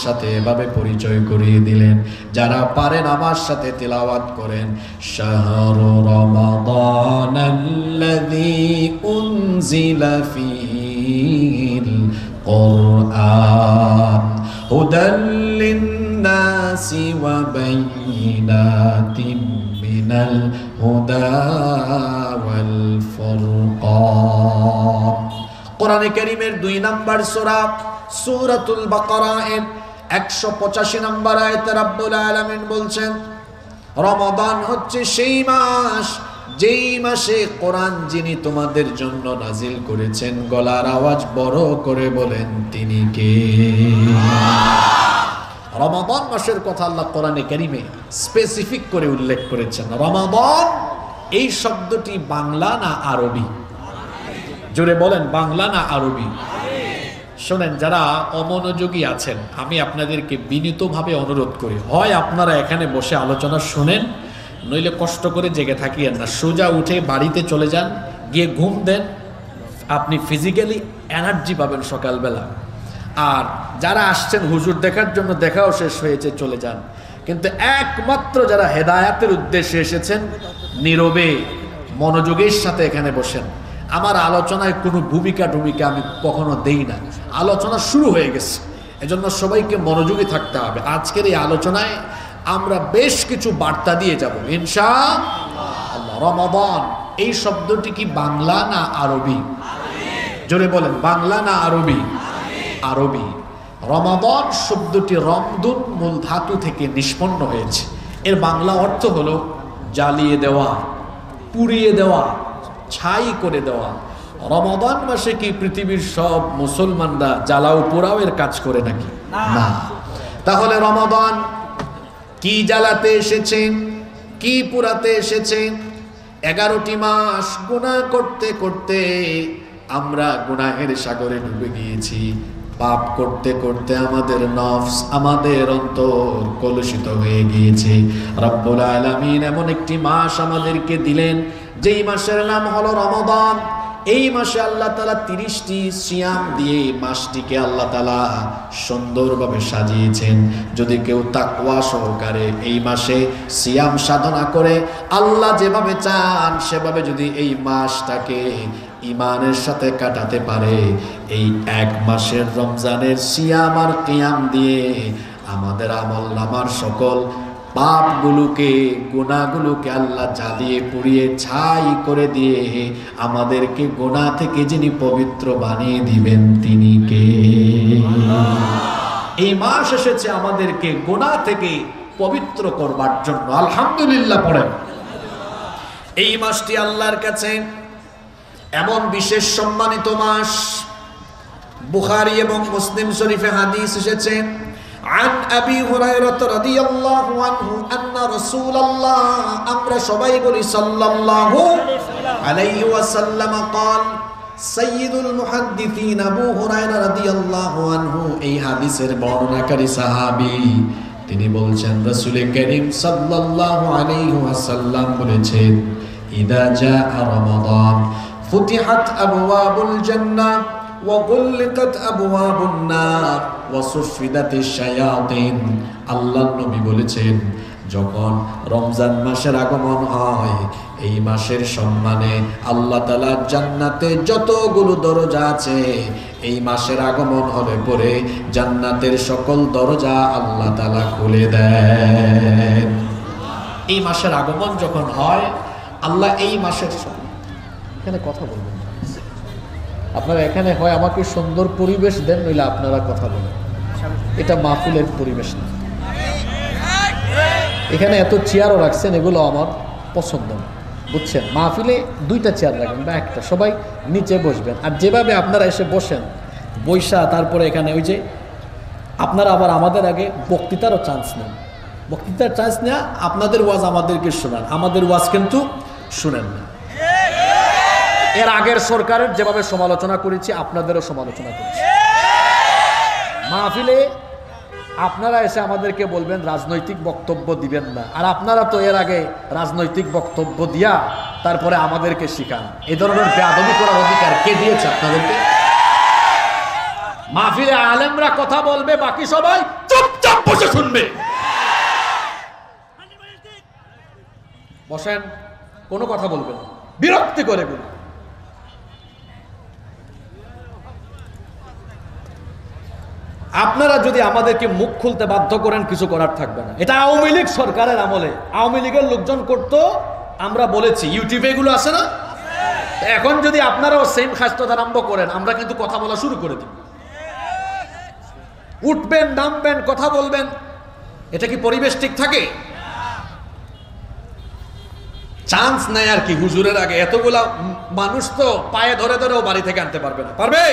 সাথে এভাবে পরিচয় করিয়ে দিলেন। যারা পারেন আমার সাথে তিলাওয়াত করেন, শাহরু রমাদানাল্লাযী উনজিলা ফীহিল কুরআন হুদাল লিন-নাসি ওয়া বাইয়িনাতিন মিনাল হুদা ওয়াল ফুরকান। কোরআনে কারীমের 2 নম্বর সূরা সূরাতুল বাকারা এর 185 নম্বর আয়াতে রব্বুল আলামিন বলছেন, রমাদান হচ্ছে সেই মাস যেই মাসে কোরআন যিনি তোমাদের জন্য নাজিল করেছেন। গলার আওয়াজ বড় করে বলেন, তিনি কে? রমাদান মাসের কথা আল্লাহ কোরআনে কারীমে স্পেসিফিক করে উল্লেখ করেছেন। রমাদান এই শব্দটি বাংলা না আরবি? জোরে বলেন, বাংলা না আরবি? শোনেন, যারা অমনোযোগী আছেন, আমি আপনাদেরকে বিনীতভাবে অনুরোধ করি, হয় আপনারা এখানে বসে আলোচনা শুনেন, নইলে কষ্ট করে জেগে থাকিয়েন না, সোজা উঠে বাড়িতে চলে যান, গিয়ে ঘুম দেন, আপনি ফিজিক্যালি এনার্জি পাবেন সকালবেলা। আর যারা আসছেন হুজুর দেখার জন্য, দেখাও শেষ হয়েছে, চলে যান। কিন্তু একমাত্র যারা হেদায়াতের উদ্দেশ্যে এসেছেন, নীরবে মনোযোগের সাথে এখানে বসেন। আমার আলোচনায় কোনো ভূমিকা আমি কখনো দেই না, আলোচনা শুরু হয়ে গেছে, এজন্য সবাইকে মনোযোগী থাকতে হবে। আজকের এই আলোচনায় আমরা বেশ কিছু বার্তা দিয়ে যাব ইনশাআল্লাহ। রমাদান এই শব্দটি কি বাংলা না আরবি? জোরে বলেন, বাংলা না আরবি? আরবি। রমাদান শব্দটি রমদুন মূল ধাতু থেকে নিষ্পন্ন হয়েছে। এর বাংলা অর্থ হলো জ্বালিয়ে দেওয়া, পুড়িয়ে দেওয়া, ছাই করে দেওয়া। রমাদান মাসে কি পৃথিবীর সব মুসলমানরা জ্বালাও পোড়াও এর কাজ করে নাকি? না। তাহলে রমাদান কি জ্বালাতে এসেছেন, কি পুরাতে এসেছেন? 11টি মাস গুনাহ করতে করতে আমরা গুনাহের সাগরে ডুবে গিয়েছি। পাপ করতে করতে আমাদের নফস, আমাদের অন্তর কলুষিত হয়ে গিয়েছে। রব্বুল আলামিন এমন একটি মাস আমাদেরকে দিলেন, যেই মাসের নাম হলো রমাদান। এই মাসে আল্লাহ তাআলা 30টি সিয়াম দিয়ে মাসটিকে আল্লাহ তাআলা সুন্দরভাবে সাজিয়েছেন। যদি কেউ তাকওয়া সহকারে এই মাসে সিয়াম সাধনা করে, আল্লাহ যেভাবে চান সেভাবে যদি এই মাসটাকে ঈমানের সাথে কাটাতে পারে, এই 1 মাসের রমজানের সিয়াম আর কিয়াম দিয়ে আমাদের আমলনামার সকল পাপগুলোকে, গুনাহগুলোকে আল্লাহ জ্বালিয়ে পুড়িয়ে ছাই করে দিয়ে আমাদেরকে গুনাহ থেকে যিনি পবিত্র বানিয়ে দিবেন, তিনি কে? এই মাস এসেছে আমাদেরকে গুনাহ থেকে পবিত্র করবার জন্য। আলহামদুলিল্লাহ পড়েন। এই মাসটি আল্লাহর কাছে এমন বিশেষ সম্মানিত মাস। বুখারী এবং মুসলিম শরীফে হাদিস এসেছে, عن أبي هريرة رضي الله عنه أن رسول الله أمر সবাই বলি সাল্লাল্লাহু আলাইহি ওয়াসাল্লাম قال سيد المحدثين أبو هريرة رضي الله عنه এই হাদিসের বর্ণনাকারী সাহাবী, তিনি বলছেন রাসূল করিম সাল্লাল্লাহু আলাইহি ওয়াসাল্লাম বলেছেন, ইদা জাআ রমাদান ফুতিহাত আবওয়াবুল জান্নাহ وغلقت أبواب النار وصفدت الشياطين। আল্লাহর নবী বলেছেন, যখন রমজান মাসের আগমন হয়, এই মাসের সম্মানে আল্লাহ তাআলা জান্নাতে যতগুলো দরজা আছে, এই মাসের আগমন হলে পরে জান্নাতের সকল দরজা আল্লাহ তাআলা খুলে দেন। এই মাসের আগমন যখন হয়, আল্লাহ এই মাসের, এখানে কথা বলবেন আপনারা, এখানে হয় আমাকে সুন্দর পরিবেশ দেন, নইলে আপনারা কথা বলেন। এটা মাহফিলের পরিবেশ না। এখানে এত চেয়ারও রাখছেন, এগুলো আমার পছন্দ না, বুঝছেন? মাহফিলে 2টা চেয়ার রাখবেন বা 1টা, সবাই নিচে বসবেন। আর যেভাবে আপনারা এসে বসেন, বৈশা তারপরে এখানে ওই যে আপনারা আবার আমাদের আগে বক্তৃতারও চান্স নেন। বক্তৃতার চান্স নেওয়া, আপনাদের ওয়াজ আমাদেরকে শোনান, আমাদের ওয়াজ কিন্তু শুনেন না। এর আগের সরকারের যেভাবে সমালোচনা করেছি, আপনাদেরও সমালোচনা করেছি। মাহফিলে আপনারা এসে আমাদেরকে বলবেন রাজনৈতিক বক্তব্য দিবেন না, আর আপনারা তো এর আগে রাজনৈতিক বক্তব্য দিয়া তারপরে আমাদেরকে শিখান। এই ধরনের বেয়াদবি করার অধিকার কে দিয়েছে আপনাদেরকে? মাহফিলে আলেমরা কথা বলবে, বাকি সবাই চুপ। শুনবে? বসেন, কোনো কথা বলবেন না, বিরক্তি করে বলুন। আপনারা যদি আমাদেরকে মুখ খুলতে বাধ্য করেন, কিছু করার থাকবে না। এটা আওয়ামী লীগ সরকারের আমলে আওয়ামী লীগের লোকজন করতো, আমরা বলেছি, ইউটিউবে এগুলো আছে না? এখন যদি আপনারাও সেম খাস্ত আরম্ভ করেন, আমরা কিন্তু কথা বলা শুরু করে দিব। উঠবেন, নামবেন, কথা বলবেন, এটা কি পরিবেশ ঠিক থাকে? চান্স নেই আর কি। হুজুরের আগে এতগুলা মানুষ তো পায়ে ধরে ধরেও বাড়ি থেকে আনতে পারবে না, পারবে?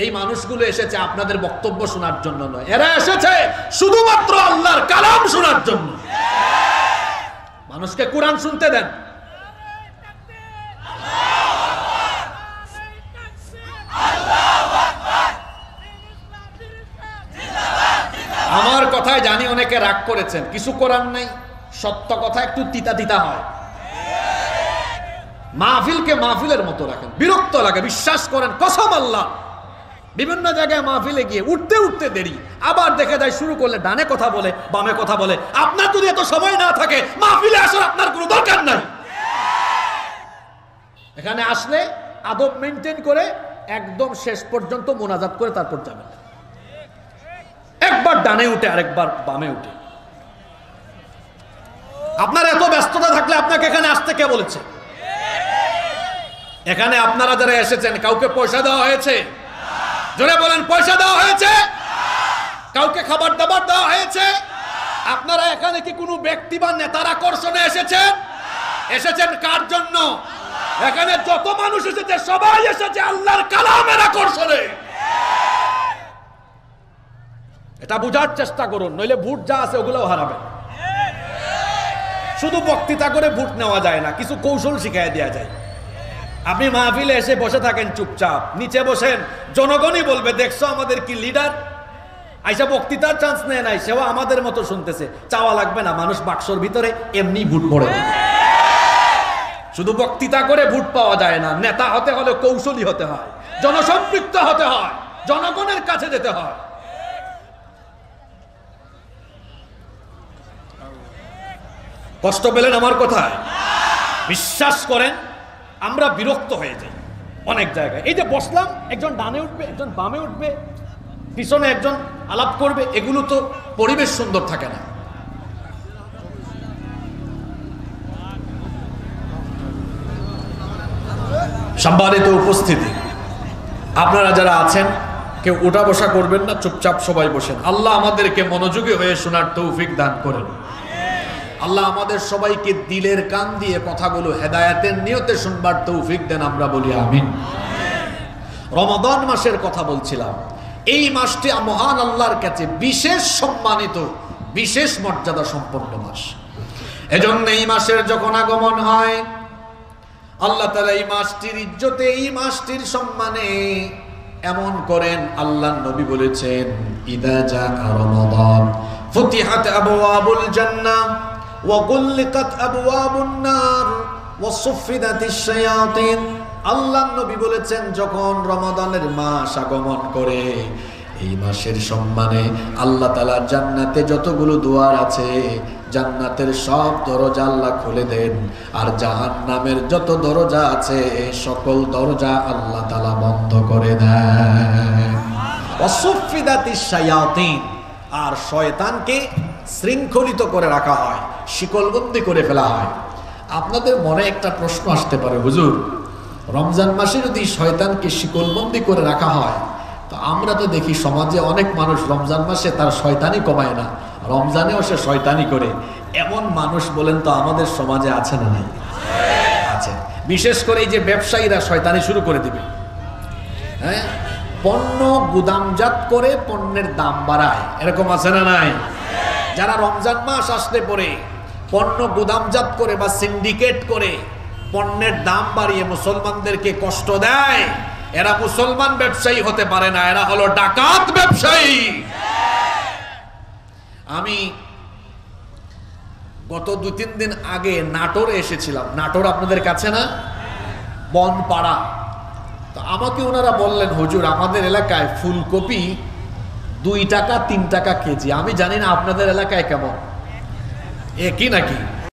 এই মানুষগুলো এসেছে আপনাদের বক্তব্য শোনার জন্য নয়, এরা এসেছে শুধুমাত্র আল্লাহর কালাম শোনার জন্য। মানুষকে কোরআন শুনতে দেন। আমার কথায় জানি অনেকে রাগ করেছেন, কিছু করার নাই, সত্য কথা একটু তিতা তিতা হয়। মাহফিলকে মাহফিলের মতো রাখেন, বিরক্ত লাগে, বিশ্বাস করেন, কসম আল্লাহ। বিভিন্ন জায়গায় মাহফিলে গিয়ে উঠতে উঠতে দেরি, আবার দেখে যায় শুরু করলে ডানে কথা বলে, বামে কথা বলে। আপনার যদি এত সময় না থাকে, মাহফিলে আসার আপনার কোনো দরকার নাই। এখানে আসলে আদব মেনটেন করে একদম শেষ পর্যন্ত মোনাজাত করে তারপর যাবেন। একবার ডানে উঠে আরেকবার বামে উঠে। আপনার এত ব্যস্ততা থাকলে আপনাকে এখানে আসতে কে বলেছে? এখানে আপনারা যারা এসেছেন, কাউকে পয়সা দেওয়া হয়েছে? জোরে বলেন, পয়সা দেওয়া হয়েছে? কাউকে খাবার দাবার দেওয়া হয়েছে? আপনারা এখানে কি কোনো ব্যক্তি বা নেতার আকর্ষণে এসেছেন? এসেছেন কার জন্য? এখানে যত মানুষ এসেছে সবাই এসেছে আল্লাহর কালামের আকর্ষণে। এটা বুঝার চেষ্টা করুন, নইলে ভোট যা আছে ওগুলোও হারাবেন। শুধু বক্তৃতা করে ভোট নেওয়া যায় না, কিছু কৌশল শিখাই দেওয়া যায়। আপনি মাহফিলে এসে বসে থাকেন চুপচাপ, নিচে বসেন, জনগণই বলবে দেখছো আমাদের কি লিডার। আইসা বক্তৃতার চান্স নেয় নাই, সেও আমাদের মতো শুনতেছে, চাওয়া লাগবে না, মানুষ বাক্সর ভিতরে এমনি ভোট পড়ে। শুধু বক্তৃতা করে ভোট পাওয়া যায় না, নেতা হতে হলে কৌশলী হতে হয়, জনসম্পৃক্ত হতে হয়, জনগণের কাছে যেতে হয়। কষ্ট পেলেন আমার কথায়? বিশ্বাস করেন আমরা বিরক্ত হয়ে যাই অনেক জায়গায়। এই যে বসলাম, একজন ডানে উঠবে, একজন বামে উঠবে, পিছনে একজন আলাপ করবে, এগুলো তো পরিবেশ সুন্দর থাকে না। সম্মানিত উপস্থিতি, আপনারা যারা আছেন কেউ উঠা বসা করবেন না, চুপচাপ সবাই বসেন। আল্লাহ আমাদেরকে মনোযোগী হয়ে শোনার তৌফিক দান করেন। আল্লাহ আমাদের সবাইকে দিলের কান দিয়ে কথাগুলো হেদায়েতের নিয়তে শুনবার তৌফিক দেন, আমরা বলি আমিন। রমাদান মাসের কথা বলছিলাম। এই মাসটি মহান আল্লাহর কাছে বিশেষ সম্মানিত, বিশেষ মর্যাদা সম্পন্ন মাস। এজন্য এই মাসের যখন আগমন হয়, আল্লাহ তাআলা এই মাসটির ইজ্জতে, এই মাসটির সম্মানে এমন করেন, আল্লাহর নবী বলেছেন, ইদা জা রমাদান ফুতিহাত আবওয়াবুল জান্নাহ ওয়া গুল্লিকাত আবওয়াবুন নার ওয়া সুফিদাতিশ শায়াতিন। আল্লাহর নবী বলেছেন, যখন রমাদানের মাস আগমন করে, এই মাসের সম্মানে আল্লাহ তাআলা জান্নাতে যতগুলো দুয়ার আছে, জান্নাতের সব দরজা আল্লাহ খুলে দেন, আর জাহান্নামের যত দরজা আছে সকল দরজা আল্লাহ তাআলা বন্ধ করে দেন। ওয়াসুফিদাতিশ শায়াতিন, আর শয়তানকে শৃঙ্খলিত করে রাখা হয়, শিকলবন্দি করে ফেলা হয়। আপনাদের মনে একটা প্রশ্ন আসতে পারে, হুজুর রমজান মাসে যদি শয়তানকে শিকলবন্দি করে রাখা হয়, তো আমরা তো দেখি সমাজে অনেক মানুষ রমজান মাসে তার শয়তানি কমায় না, রমজানেও সে শয়তানি করে। এমন মানুষ বলেন তো আমাদের সমাজে আছে না নাই? আছে। বিশেষ করে এই যে ব্যবসায়ীরা শয়তানি শুরু করে দিবে, হ্যাঁ, পণ্য গুদামজাত করে পণ্যের দাম বাড়ায়, এরকম আছে না নাই? যারা রমজান মাস আসলে পরে পণ্য গুদামজাত করে বা সিন্ডিকেট করে পণ্যের দাম বাড়িয়ে মুসলমানদেরকে কষ্ট দেয়, এরা মুসলমান ব্যবসায়ী হতে পারে না, এরা হলো ডাকাত ব্যবসায়ী। আমি গত 2-3 দিন আগে নাটোরে এসেছিলাম। নাটোর আপনাদের কাছে না? বনপাড়া। তো আমাকে ওনারা বললেন, হুজুর আমাদের এলাকায় ফুলকপি 2 টাকা 3 টাকা কেজি। আমি জানি না আপনাদের এলাকায় কেমন, একই নাকি?